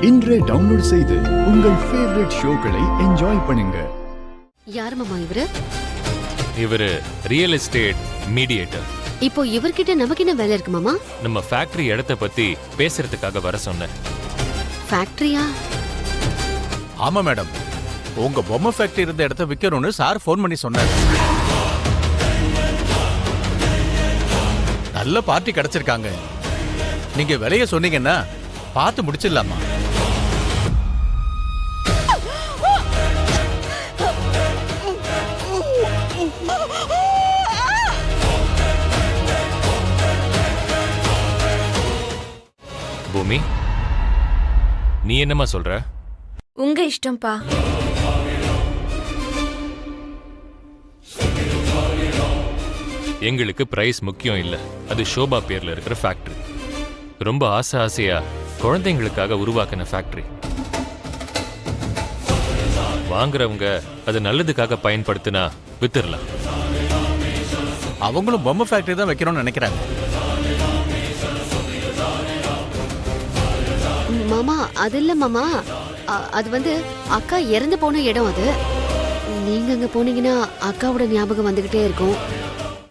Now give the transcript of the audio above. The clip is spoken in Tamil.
இன்றே டவுன்லோட் செய்து உங்கள் ஃபேவரட் ஷோக்களை என்ஜாய் பண்ணுங்க. யார் மாமா இவரு? இவரு ரியல் எஸ்டேட் மீடியேட்டர். இப்போ இவர்கிட்ட நமக்கு என்ன வேலை இருக்கு மாமா? நம்ம ஃபேக்டரி இடத்தை பத்தி பேசுறதுக்காக வர சொன்னேன். ஃபேக்டரியா? ஆமா மேடம், உங்க பொம்மை ஃபேக்டரி இருந்த இடத்த விற்கணும்னு சார் ஃபோன் பண்ணி சொன்னார். நல்ல பார்ட்டி கிடைச்சிருக்காங்க. நீங்க விலைய சொன்னீங்கன்னா பார்த்து முடிச்சிடலாமா? பூமி, நீ என்னமா சொல்ற? உங்க இஷ்டம்பா. எங்களுக்கு பிரைஸ் முக்கியம் இல்ல. அது ஷோபா பேர்ல இருக்கிற ஃபேக்டரி. ரொம்ப ஆசையா குழந்தைங்களுக்காக உருவாக்கின ஃபேக்டரி. வாங்குறவங்க அது நல்லதுக்காக பயன்படுத்தினா வித்துடலாம். அவங்களும் பொம்மை ஃபேக்டரி தான் வைக்கணும்னு நினைக்கிறாங்க. மாமா அது இல்ல மாமா, அது வந்து அக்கா இறந்து போன இடம். அது நீங்க அங்க போனீங்கன்னா அக்காவோட ஞாபகம் வந்துகிட்டே இருக்கும்.